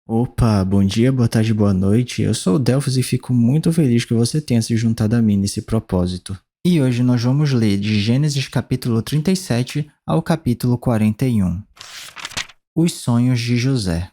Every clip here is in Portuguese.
Opa, bom dia, boa tarde, boa noite. Eu sou o Delphos e fico muito feliz que você tenha se juntado a mim nesse propósito. E hoje nós vamos ler de Gênesis capítulo 37 ao capítulo 41. Os sonhos de José.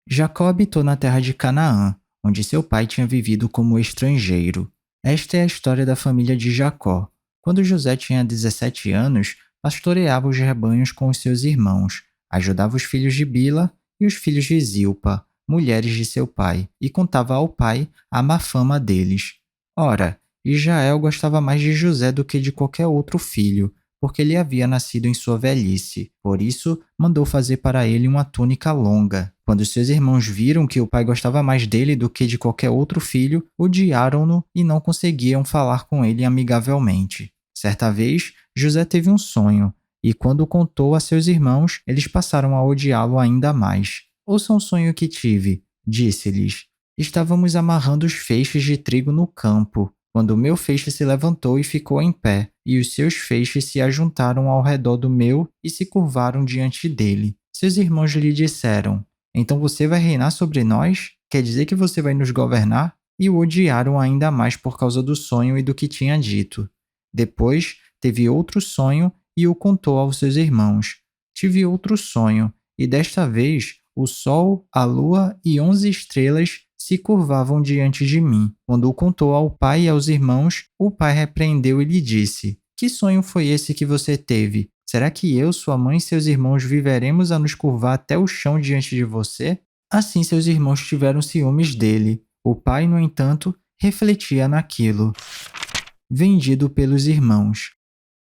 Jacó habitou na terra de Canaã, onde seu pai tinha vivido como estrangeiro. Esta é a história da família de Jacó. Quando José tinha 17 anos, pastoreava os rebanhos com os seus irmãos, ajudava os filhos de Bila e os filhos de Zilpa, mulheres de seu pai, e contava ao pai a má fama deles. Ora, Israel gostava mais de José do que de qualquer outro filho, porque ele havia nascido em sua velhice. Por isso, mandou fazer para ele uma túnica longa. Quando seus irmãos viram que o pai gostava mais dele do que de qualquer outro filho, odiaram-no e não conseguiam falar com ele amigavelmente. Certa vez, José teve um sonho, e quando contou a seus irmãos, eles passaram a odiá-lo ainda mais. Ouçam o sonho que tive, disse-lhes. Estávamos amarrando os feixes de trigo no campo, quando o meu feixe se levantou e ficou em pé, e os seus feixes se ajuntaram ao redor do meu e se curvaram diante dele. Seus irmãos lhe disseram: Então você vai reinar sobre nós? Quer dizer que você vai nos governar? E o odiaram ainda mais por causa do sonho e do que tinha dito. Depois, teve outro sonho e o contou aos seus irmãos. Tive outro sonho, e desta vez o sol, a lua e 11 estrelas se curvavam diante de mim. Quando o contou ao pai e aos irmãos, o pai repreendeu e lhe disse: Que sonho foi esse que você teve? Será que eu, sua mãe e seus irmãos viveremos a nos curvar até o chão diante de você? Assim seus irmãos tiveram ciúmes dele. O pai, no entanto, refletia naquilo. Vendido pelos irmãos.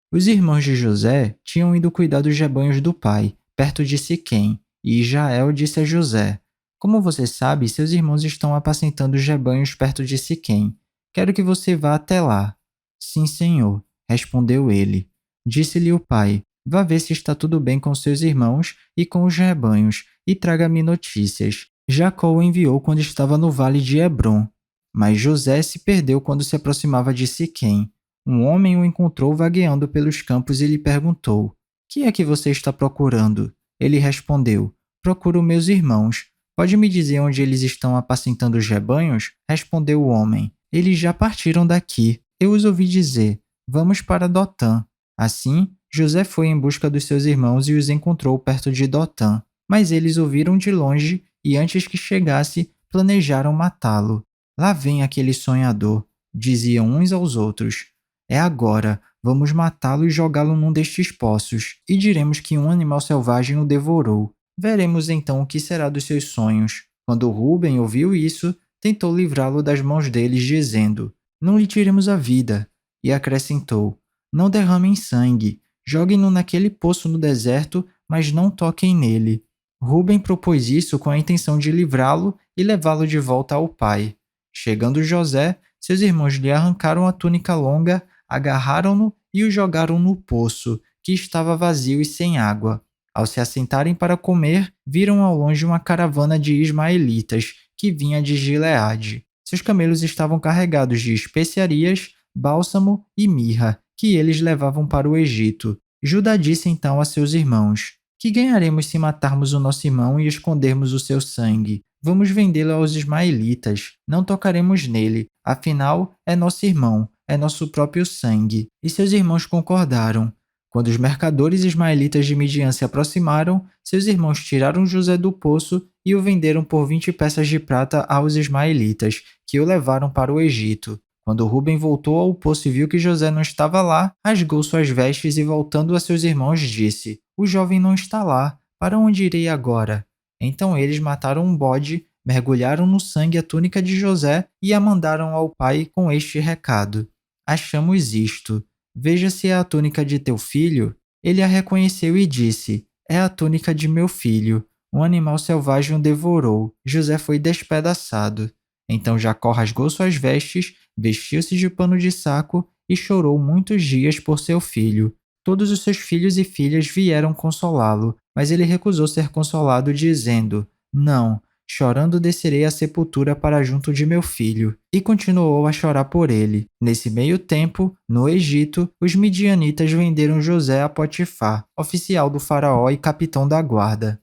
Os irmãos de José tinham ido cuidar dos rebanhos do pai, perto de Siquém, e Israel disse a José: Como você sabe, seus irmãos estão apacentando os rebanhos perto de Siquém. Quero que você vá até lá. Sim, senhor, respondeu ele. Disse-lhe o pai: Vá ver se está tudo bem com seus irmãos e com os rebanhos, e traga-me notícias. Jacó o enviou quando estava no vale de Hebrom. Mas José se perdeu quando se aproximava de Siquém. Um homem o encontrou vagueando pelos campos e lhe perguntou: Que é que você está procurando? Ele respondeu: Procuro meus irmãos. Pode me dizer onde eles estão apacentando os rebanhos? Respondeu o homem: Eles já partiram daqui. Eu os ouvi dizer: Vamos para Dotã. Assim, José foi em busca dos seus irmãos e os encontrou perto de Dotã. Mas eles o viram de longe e, antes que chegasse, planejaram matá-lo. Lá vem aquele sonhador, diziam uns aos outros. É agora, vamos matá-lo e jogá-lo num destes poços, e diremos que um animal selvagem o devorou. Veremos então o que será dos seus sonhos. Quando Rúben ouviu isso, tentou livrá-lo das mãos deles, dizendo: Não lhe tiremos a vida. E acrescentou: Não derramem sangue, joguem-no naquele poço no deserto, mas não toquem nele. Rúben propôs isso com a intenção de livrá-lo e levá-lo de volta ao pai. Chegando José, seus irmãos lhe arrancaram a túnica longa, agarraram-no e o jogaram no poço, que estava vazio e sem água. Ao se assentarem para comer, viram ao longe uma caravana de ismaelitas, que vinha de Gileade. Seus camelos estavam carregados de especiarias, bálsamo e mirra, que eles levavam para o Egito. Judá disse então a seus irmãos: Que ganharemos se matarmos o nosso irmão e escondermos o seu sangue? Vamos vendê-lo aos ismaelitas. Não tocaremos nele, afinal, é nosso irmão, é nosso próprio sangue. E seus irmãos concordaram. Quando os mercadores ismaelitas de Midian se aproximaram, seus irmãos tiraram José do poço e o venderam por 20 peças de prata aos ismaelitas, que o levaram para o Egito. Quando Rúben voltou ao poço e viu que José não estava lá, rasgou suas vestes e, voltando a seus irmãos, disse: O jovem não está lá. Para onde irei agora? Então eles mataram um bode, mergulharam no sangue a túnica de José e a mandaram ao pai com este recado: Achamos isto. Veja se é a túnica de teu filho. Ele a reconheceu e disse: É a túnica de meu filho. Um animal selvagem o devorou. José foi despedaçado. Então Jacó rasgou suas vestes, vestiu-se de pano de saco e chorou muitos dias por seu filho. Todos os seus filhos e filhas vieram consolá-lo, mas ele recusou ser consolado, dizendo: Não, chorando descerei à sepultura para junto de meu filho. E continuou a chorar por ele. Nesse meio tempo, no Egito, os midianitas venderam José a Potifar, oficial do faraó e capitão da guarda.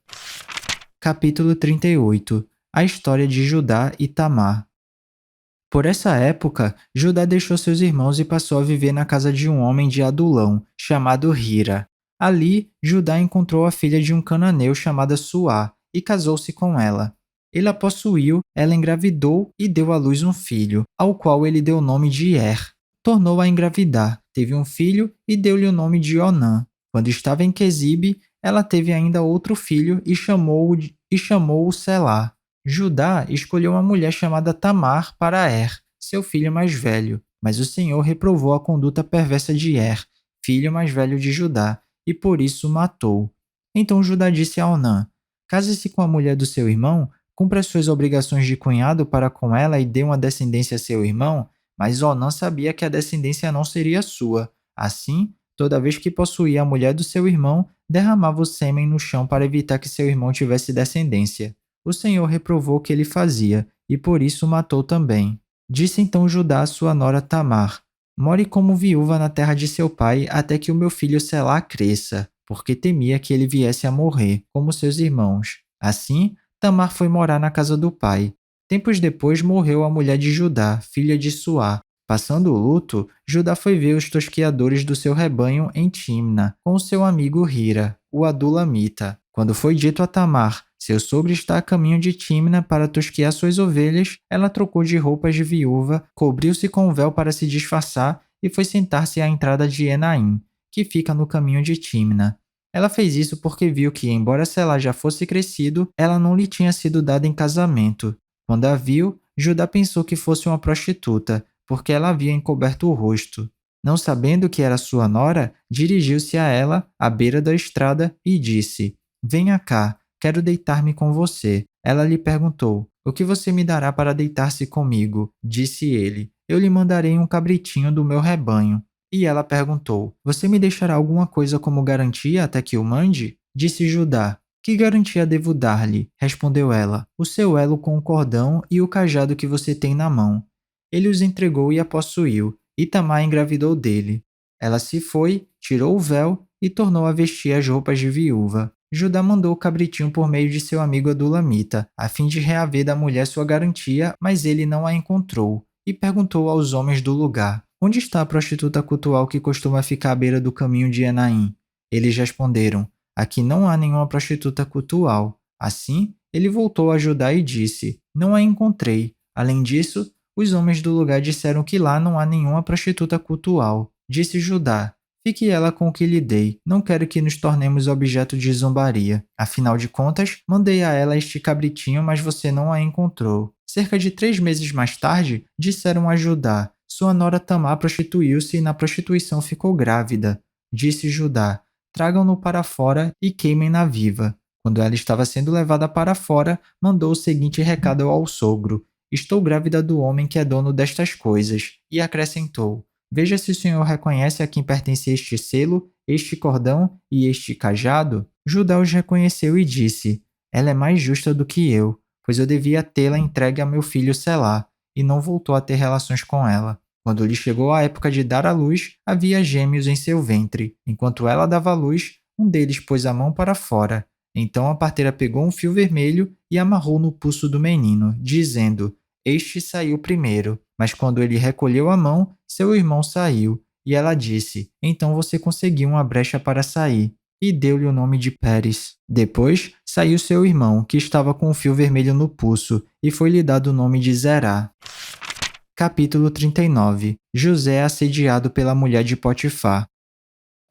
Capítulo 38. A história de Judá e Tamar. Por essa época, Judá deixou seus irmãos e passou a viver na casa de um homem de Adulão, chamado Hira. Ali, Judá encontrou a filha de um cananeu chamada Suá e casou-se com ela. Ele a possuiu, ela engravidou e deu à luz um filho, ao qual ele deu o nome de Er. Tornou-a a engravidar, teve um filho e deu-lhe o nome de Onã. Quando estava em Quezibe, ela teve ainda outro filho e chamou-o Selá. Judá escolheu uma mulher chamada Tamar para Er, seu filho mais velho, mas o Senhor reprovou a conduta perversa de Er, filho mais velho de Judá, e por isso o matou. Então Judá disse a Onã: Case-se com a mulher do seu irmão, cumpra as suas obrigações de cunhado para com ela e dê uma descendência a seu irmão, mas Onã sabia que a descendência não seria sua. Assim, toda vez que possuía a mulher do seu irmão, derramava o sêmen no chão para evitar que seu irmão tivesse descendência. O Senhor reprovou o que ele fazia, e por isso o matou também. Disse então Judá à sua nora Tamar: More como viúva na terra de seu pai até que o meu filho Selá cresça, porque temia que ele viesse a morrer, como seus irmãos. Assim, Tamar foi morar na casa do pai. Tempos depois morreu a mulher de Judá, filha de Suá. Passando o luto, Judá foi ver os tosqueadores do seu rebanho em Timna, com o seu amigo Hira, o adulamita. Quando foi dito a Tamar: seu sogro está a caminho de Timna para tosquear suas ovelhas, ela trocou de roupas de viúva, cobriu-se com um véu para se disfarçar e foi sentar-se à entrada de Enaim, que fica no caminho de Timna. Ela fez isso porque viu que, embora Selá já fosse crescido, ela não lhe tinha sido dada em casamento. Quando a viu, Judá pensou que fosse uma prostituta, porque ela havia encoberto o rosto. Não sabendo que era sua nora, dirigiu-se a ela, à beira da estrada, e disse: Venha cá, quero deitar-me com você. Ela lhe perguntou: O que você me dará para deitar-se comigo? Disse ele: Eu lhe mandarei um cabritinho do meu rebanho. E ela perguntou: Você me deixará alguma coisa como garantia até que o mande? Disse Judá: Que garantia devo dar-lhe? Respondeu ela: O seu elo com o cordão e o cajado que você tem na mão. Ele os entregou e a possuiu, e Tamar engravidou dele. Ela se foi, tirou o véu e tornou a vestir as roupas de viúva. Judá mandou o cabritinho por meio de seu amigo Adulamita, a fim de reaver da mulher sua garantia, mas ele não a encontrou, e perguntou aos homens do lugar: Onde está a prostituta cultual que costuma ficar à beira do caminho de Enaim? Eles responderam: Aqui não há nenhuma prostituta cultual. Assim, ele voltou a Judá e disse: Não a encontrei. Além disso, os homens do lugar disseram que lá não há nenhuma prostituta cultual. Disse Judá: Fique ela com o que lhe dei. Não quero que nos tornemos objeto de zombaria. Afinal de contas, mandei a ela este cabritinho, mas você não a encontrou. Cerca de 3 meses mais tarde, disseram a Judá: Sua nora Tamar prostituiu-se e na prostituição ficou grávida. Disse Judá: Tragam-no para fora e queimem-na viva. Quando ela estava sendo levada para fora, mandou o seguinte recado ao sogro: Estou grávida do homem que é dono destas coisas. E acrescentou: Veja se o senhor reconhece a quem pertence este selo, este cordão e este cajado. Judá os reconheceu e disse: Ela é mais justa do que eu, pois eu devia tê-la entregue a meu filho Selá, e não voltou a ter relações com ela. Quando lhe chegou a época de dar à luz, havia gêmeos em seu ventre. Enquanto ela dava à luz, um deles pôs a mão para fora. Então a parteira pegou um fio vermelho e amarrou no pulso do menino, dizendo: Este saiu primeiro. Mas quando ele recolheu a mão, seu irmão saiu. E ela disse: Então você conseguiu uma brecha para sair. E deu-lhe o nome de Pérez. Depois saiu seu irmão, que estava com o fio vermelho no pulso, e foi-lhe dado o nome de Zerá. Capítulo 39. José assediado pela mulher de Potifar.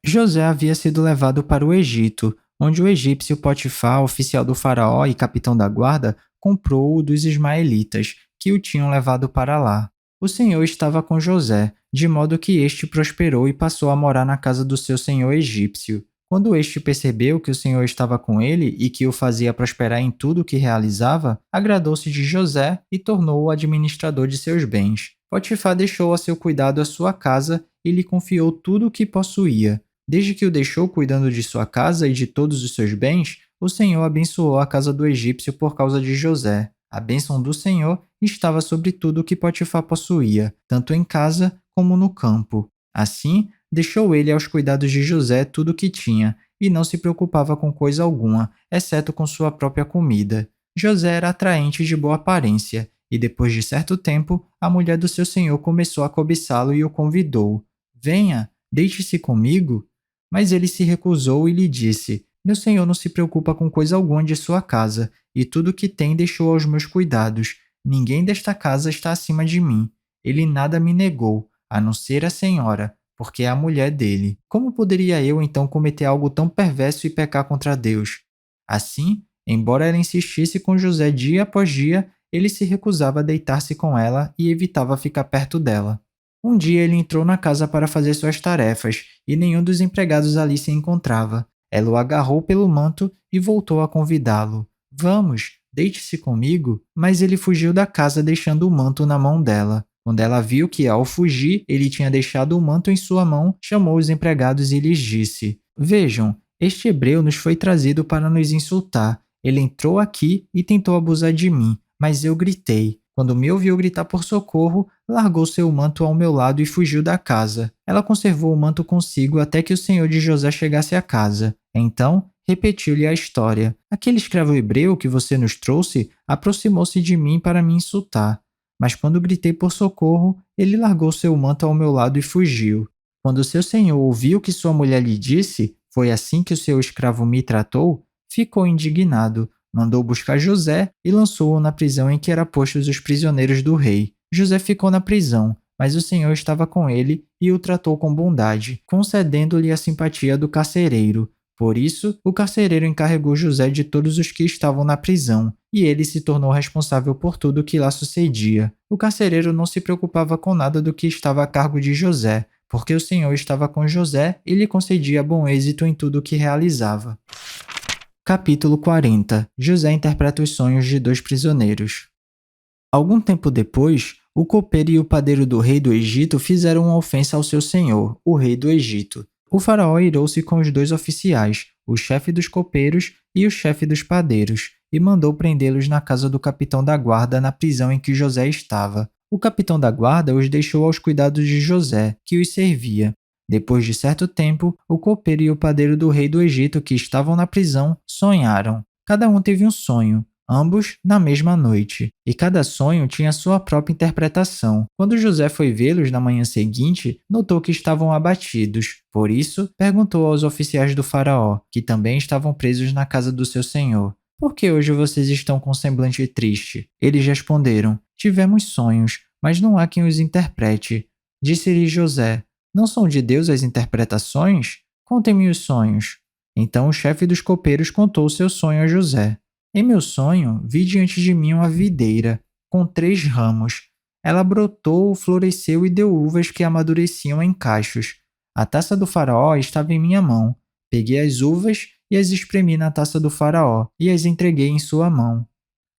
José havia sido levado para o Egito, onde o egípcio Potifar, oficial do faraó e capitão da guarda, comprou-o dos ismaelitas, que o tinham levado para lá. O Senhor estava com José, de modo que este prosperou e passou a morar na casa do seu senhor egípcio. Quando este percebeu que o Senhor estava com ele e que o fazia prosperar em tudo o que realizava, agradou-se de José e tornou-o administrador de seus bens. Potifar deixou a seu cuidado a sua casa e lhe confiou tudo o que possuía. Desde que o deixou cuidando de sua casa e de todos os seus bens, o Senhor abençoou a casa do egípcio por causa de José. A bênção do Senhor estava sobre tudo o que Potifar possuía, tanto em casa como no campo. Assim, deixou ele aos cuidados de José tudo o que tinha, e não se preocupava com coisa alguma, exceto com sua própria comida. José era atraente e de boa aparência, e depois de certo tempo, a mulher do seu senhor começou a cobiçá-lo e o convidou. Venha, deite-se comigo. Mas ele se recusou e lhe disse: Meu senhor não se preocupa com coisa alguma de sua casa, e tudo o que tem deixou aos meus cuidados. Ninguém desta casa está acima de mim. Ele nada me negou, a não ser a senhora, porque é a mulher dele. Como poderia eu então cometer algo tão perverso e pecar contra Deus? Assim, embora ela insistisse com José dia após dia, ele se recusava a deitar-se com ela e evitava ficar perto dela. Um dia ele entrou na casa para fazer suas tarefas e nenhum dos empregados ali se encontrava. Ela o agarrou pelo manto e voltou a convidá-lo. Vamos, deite-se comigo. Mas ele fugiu da casa deixando o manto na mão dela. Quando ela viu que, ao fugir, ele tinha deixado o manto em sua mão, chamou os empregados e lhes disse: Vejam, este hebreu nos foi trazido para nos insultar. Ele entrou aqui e tentou abusar de mim, mas eu gritei. Quando me ouviu gritar por socorro, largou seu manto ao meu lado e fugiu da casa. Ela conservou o manto consigo até que o senhor de José chegasse à casa. Então, repetiu-lhe a história. Aquele escravo hebreu que você nos trouxe aproximou-se de mim para me insultar. Mas quando gritei por socorro, ele largou seu manto ao meu lado e fugiu. Quando seu senhor ouviu o que sua mulher lhe disse, foi assim que o seu escravo me tratou, ficou indignado. Mandou buscar José e lançou-o na prisão em que eram postos os prisioneiros do rei. José ficou na prisão, mas o Senhor estava com ele e o tratou com bondade, concedendo-lhe a simpatia do carcereiro. Por isso, o carcereiro encarregou José de todos os que estavam na prisão, e ele se tornou responsável por tudo o que lá sucedia. O carcereiro não se preocupava com nada do que estava a cargo de José, porque o Senhor estava com José e lhe concedia bom êxito em tudo o que realizava. Capítulo 40. José interpreta os sonhos de 2 prisioneiros. Algum tempo depois, o copeiro e o padeiro do rei do Egito fizeram uma ofensa ao seu senhor, o rei do Egito. O faraó irou-se com os 2 oficiais, o chefe dos copeiros e o chefe dos padeiros, e mandou prendê-los na casa do capitão da guarda na prisão em que José estava. O capitão da guarda os deixou aos cuidados de José, que os servia. Depois de certo tempo, o copeiro e o padeiro do rei do Egito que estavam na prisão sonharam. Cada um teve um sonho, ambos na mesma noite, e cada sonho tinha sua própria interpretação. Quando José foi vê-los na manhã seguinte, notou que estavam abatidos. Por isso, perguntou aos oficiais do faraó, que também estavam presos na casa do seu senhor: Por que hoje vocês estão com semblante triste? Eles responderam: Tivemos sonhos, mas não há quem os interprete. Disse-lhe José: Não são de Deus as interpretações? Contem-me os sonhos. Então o chefe dos copeiros contou seu sonho a José. Em meu sonho, vi diante de mim uma videira, com 3 ramos. Ela brotou, floresceu e deu uvas que amadureciam em cachos. A taça do faraó estava em minha mão. Peguei as uvas e as espremi na taça do faraó e as entreguei em sua mão.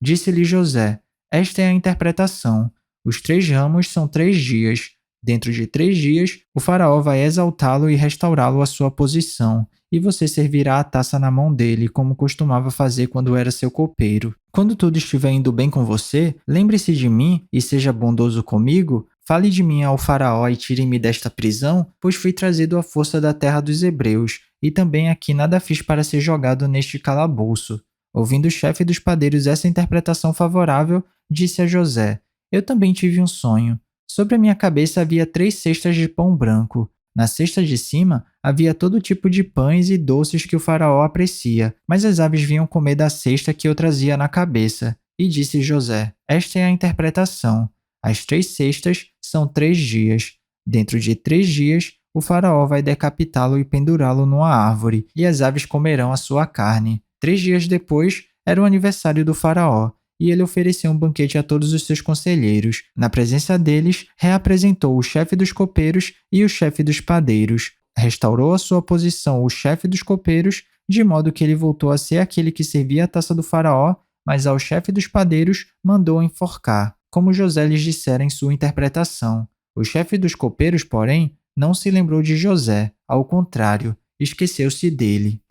Disse-lhe José: Esta é a interpretação. Os 3 ramos são 3 dias. Dentro de 3 dias, o faraó vai exaltá-lo e restaurá-lo à sua posição, e você servirá a taça na mão dele, como costumava fazer quando era seu copeiro. Quando tudo estiver indo bem com você, lembre-se de mim e seja bondoso comigo. Fale de mim ao faraó e tire-me desta prisão, pois fui trazido à força da terra dos hebreus, e também aqui nada fiz para ser jogado neste calabouço. Ouvindo o chefe dos padeiros essa interpretação favorável, disse a José: Eu também tive um sonho. Sobre a minha cabeça havia 3 cestas de pão branco. Na cesta de cima havia todo tipo de pães e doces que o faraó aprecia, mas as aves vinham comer da cesta que eu trazia na cabeça. E disse José: Esta é a interpretação. As 3 cestas são 3 dias. Dentro de 3 dias, o faraó vai decapitá-lo e pendurá-lo numa árvore, e as aves comerão a sua carne. 3 dias depois, era o aniversário do faraó, e ele ofereceu um banquete a todos os seus conselheiros. Na presença deles, reapresentou o chefe dos copeiros e o chefe dos padeiros. Restaurou a sua posição o chefe dos copeiros, de modo que ele voltou a ser aquele que servia a taça do faraó, mas ao chefe dos padeiros mandou enforcar, como José lhes dissera em sua interpretação. O chefe dos copeiros, porém, não se lembrou de José, ao contrário, esqueceu-se dele.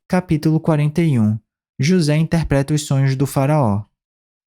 Capítulo 41. José interpreta os sonhos do faraó.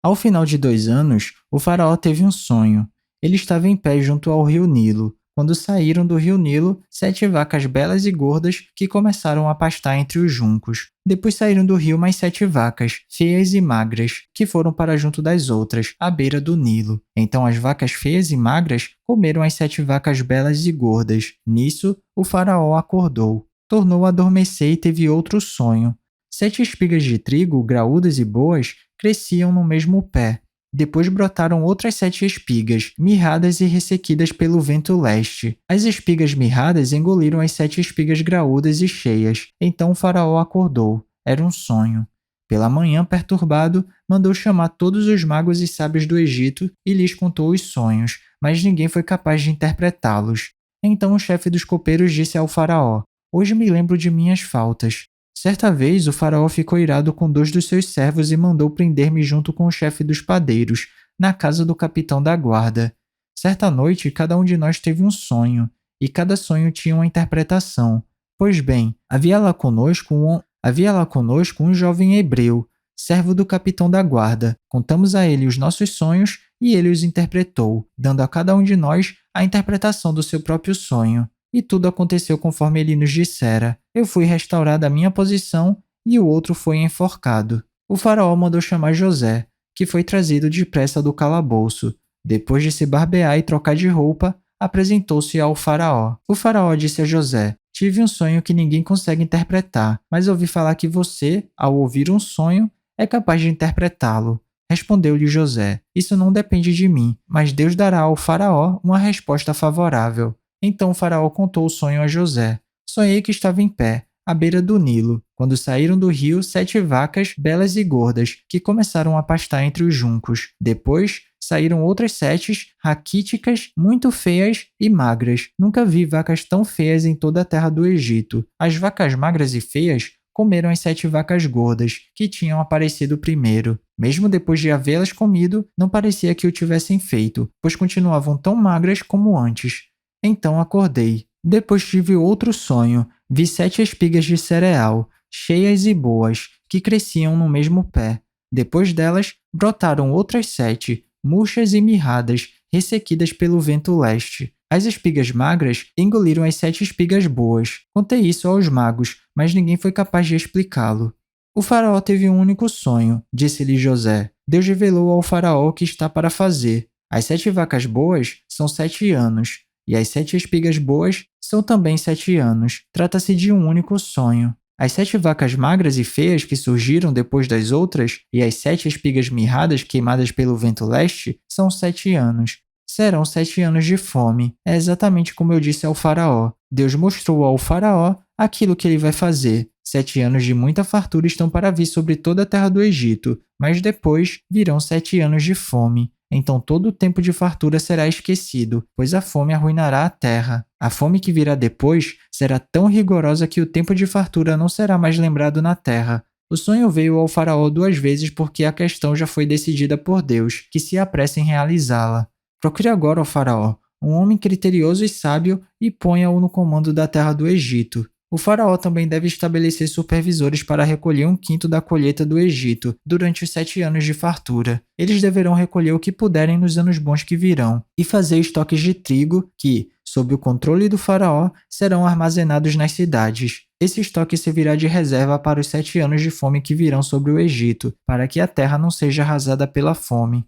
Ao final de 2 anos, o faraó teve um sonho. Ele estava em pé junto ao rio Nilo. quando saíram do rio Nilo 7 vacas belas e gordas que começaram a pastar entre os juncos. Depois saíram do rio mais 7 vacas, feias e magras, que foram para junto das outras, à beira do Nilo. Então as vacas feias e magras comeram as 7 vacas belas e gordas. Nisso, o faraó acordou. Tornou a adormecer e teve outro sonho. 7 espigas de trigo, graúdas e boas, cresciam no mesmo pé. Depois brotaram outras 7 espigas, mirradas e ressequidas pelo vento leste. As espigas mirradas engoliram as 7 espigas graúdas e cheias. Então o faraó acordou. Era um sonho. Pela manhã, perturbado, mandou chamar todos os magos e sábios do Egito e lhes contou os sonhos, mas ninguém foi capaz de interpretá-los. Então o chefe dos copeiros disse ao faraó: "Hoje me lembro de minhas faltas." Certa vez, o faraó ficou irado com 2 dos seus servos e mandou prender-me junto com o chefe dos padeiros, na casa do capitão da guarda. Certa noite, cada um de nós teve um sonho, e cada sonho tinha uma interpretação. Pois bem, havia lá conosco um jovem hebreu, servo do capitão da guarda. Contamos a ele os nossos sonhos e ele os interpretou, dando a cada um de nós a interpretação do seu próprio sonho. E tudo aconteceu conforme ele nos dissera. Eu fui restaurado à minha posição e o outro foi enforcado. O faraó mandou chamar José, que foi trazido depressa do calabouço. Depois de se barbear e trocar de roupa, apresentou-se ao faraó. O faraó disse a José: "Tive um sonho que ninguém consegue interpretar, mas ouvi falar que você, ao ouvir um sonho, é capaz de interpretá-lo." Respondeu-lhe José: "Isso não depende de mim, mas Deus dará ao faraó uma resposta favorável." Então o faraó contou o sonho a José. Sonhei que estava em pé, à beira do Nilo, quando saíram do rio 7 vacas belas e gordas, que começaram a pastar entre os juncos. Depois saíram outras 7 raquíticas, muito feias e magras. Nunca vi vacas tão feias em toda a terra do Egito. As vacas magras e feias comeram as 7 vacas gordas, que tinham aparecido primeiro. Mesmo depois de havê-las comido, não parecia que o tivessem feito, pois continuavam tão magras como antes. Então acordei. Depois tive outro sonho. Vi 7 espigas de cereal, cheias e boas, que cresciam no mesmo pé. Depois delas, brotaram outras 7, murchas e mirradas, ressequidas pelo vento leste. As espigas magras engoliram as 7 espigas boas. Contei isso aos magos, mas ninguém foi capaz de explicá-lo. O faraó teve um único sonho, disse-lhe José. Deus revelou ao faraó o que está para fazer. As 7 vacas boas são 7 anos. E as 7 espigas boas são também 7 anos. Trata-se de um único sonho. As 7 vacas magras e feias que surgiram depois das outras e as 7 espigas mirradas queimadas pelo vento leste são 7 anos. Serão 7 anos de fome. É exatamente como eu disse ao faraó. Deus mostrou ao faraó aquilo que ele vai fazer. 7 anos de muita fartura estão para vir sobre toda a terra do Egito, mas depois virão 7 anos de fome. Então todo o tempo de fartura será esquecido, pois a fome arruinará a terra. A fome que virá depois será tão rigorosa que o tempo de fartura não será mais lembrado na terra. O sonho veio ao faraó 2 vezes porque a questão já foi decidida por Deus, que se apressa em realizá-la. Procure agora, ó faraó, um homem criterioso e sábio e ponha-o no comando da terra do Egito. O faraó também deve estabelecer supervisores para recolher 1/5 da colheita do Egito durante os 7 anos de fartura. Eles deverão recolher o que puderem nos anos bons que virão e fazer estoques de trigo que, sob o controle do faraó, serão armazenados nas cidades. Esse estoque servirá de reserva para os 7 anos de fome que virão sobre o Egito, para que a terra não seja arrasada pela fome.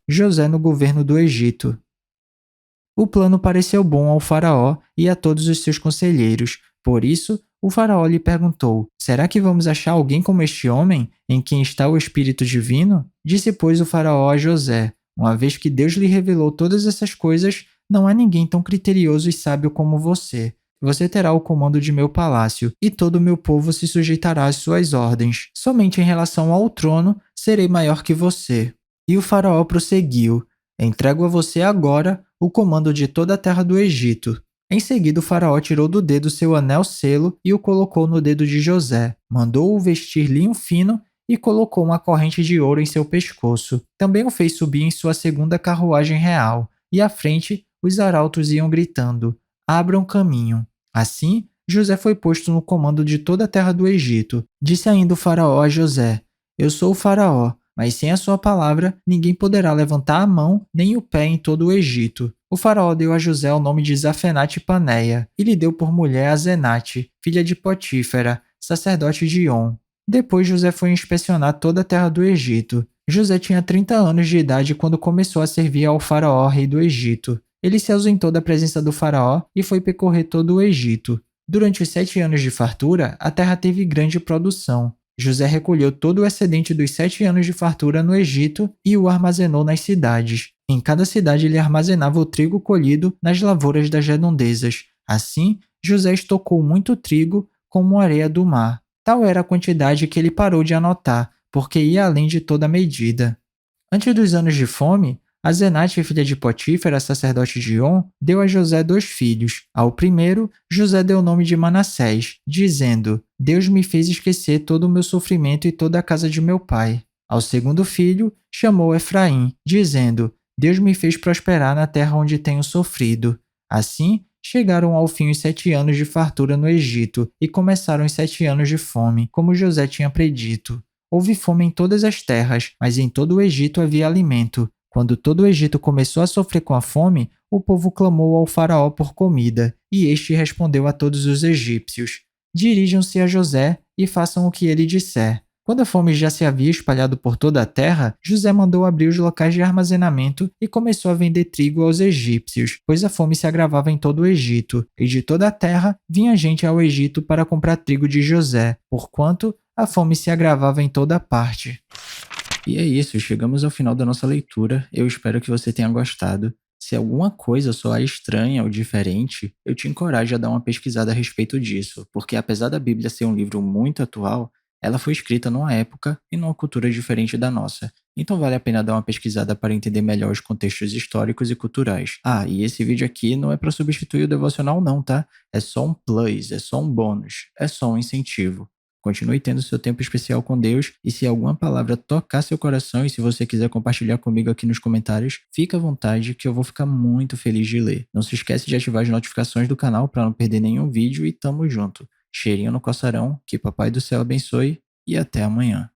José no governo do Egito. O plano pareceu bom ao faraó e a todos os seus conselheiros. Por isso, o faraó lhe perguntou: "Será que vamos achar alguém como este homem, em quem está o Espírito Divino?" Disse, pois, o faraó a José: "Uma vez que Deus lhe revelou todas essas coisas, não há ninguém tão criterioso e sábio como você. Você terá o comando de meu palácio, e todo o meu povo se sujeitará às suas ordens. Somente em relação ao trono, serei maior que você." E o faraó prosseguiu: "Entrego a você agora o comando de toda a terra do Egito." Em seguida, o faraó tirou do dedo seu anel-selo e o colocou no dedo de José. Mandou-o vestir linho fino e colocou uma corrente de ouro em seu pescoço. Também o fez subir em sua segunda carruagem real, e à frente os arautos iam gritando: "Abram caminho." Assim, José foi posto no comando de toda a terra do Egito. Disse ainda o faraó a José: "Eu sou o faraó. mas sem a sua palavra, ninguém poderá levantar a mão nem o pé em todo o Egito. O faraó deu a José o nome de Zafenate-Paneia e lhe deu por mulher a Zenate, filha de Potífera, sacerdote de On. Depois José foi inspecionar toda a terra do Egito. José tinha 30 anos de idade quando começou a servir ao faraó, rei do Egito. Ele se ausentou da presença do faraó e foi percorrer todo o Egito. Durante os 7 anos de fartura, a terra teve grande produção. José recolheu todo o excedente dos 7 anos de fartura no Egito e o armazenou nas cidades. Em cada cidade ele armazenava o trigo colhido nas lavouras das redondezas. Assim, José estocou muito trigo como a areia do mar. Tal era a quantidade que ele parou de anotar, porque ia além de toda medida. Antes dos anos de fome, a Zenate, filha de Potífera, sacerdote de On, deu a José 2 filhos. Ao primeiro, José deu o nome de Manassés, dizendo: Deus me fez esquecer todo o meu sofrimento e toda a casa de meu pai. Ao segundo filho, chamou Efraim, dizendo: Deus me fez prosperar na terra onde tenho sofrido. Assim, chegaram ao fim os 7 anos de fartura no Egito e começaram os 7 anos de fome, como José tinha predito. Houve fome em todas as terras, mas em todo o Egito havia alimento. Quando todo o Egito começou a sofrer com a fome, o povo clamou ao faraó por comida, e este respondeu a todos os egípcios: Dirijam-se a José e façam o que ele disser. Quando a fome já se havia espalhado por toda a terra, José mandou abrir os locais de armazenamento e começou a vender trigo aos egípcios, pois a fome se agravava em todo o Egito, e de toda a terra vinha gente ao Egito para comprar trigo de José, porquanto a fome se agravava em toda parte. E é isso, chegamos ao final da nossa leitura. Eu espero que você tenha gostado. Se alguma coisa soar estranha ou diferente, eu te encorajo a dar uma pesquisada a respeito disso, porque apesar da Bíblia ser um livro muito atual, ela foi escrita numa época e numa cultura diferente da nossa. Então vale a pena dar uma pesquisada para entender melhor os contextos históricos e culturais. Ah, e esse vídeo aqui não é para substituir o devocional não, tá? É só um plus, é só um bônus, é só um incentivo. Continue tendo seu tempo especial com Deus e se alguma palavra tocar seu coração e se você quiser compartilhar comigo aqui nos comentários, fica à vontade que eu vou ficar muito feliz de ler. Não se esquece de ativar as notificações do canal para não perder nenhum vídeo e tamo junto. Cheirinho no coçarão, que Papai do Céu abençoe e até amanhã.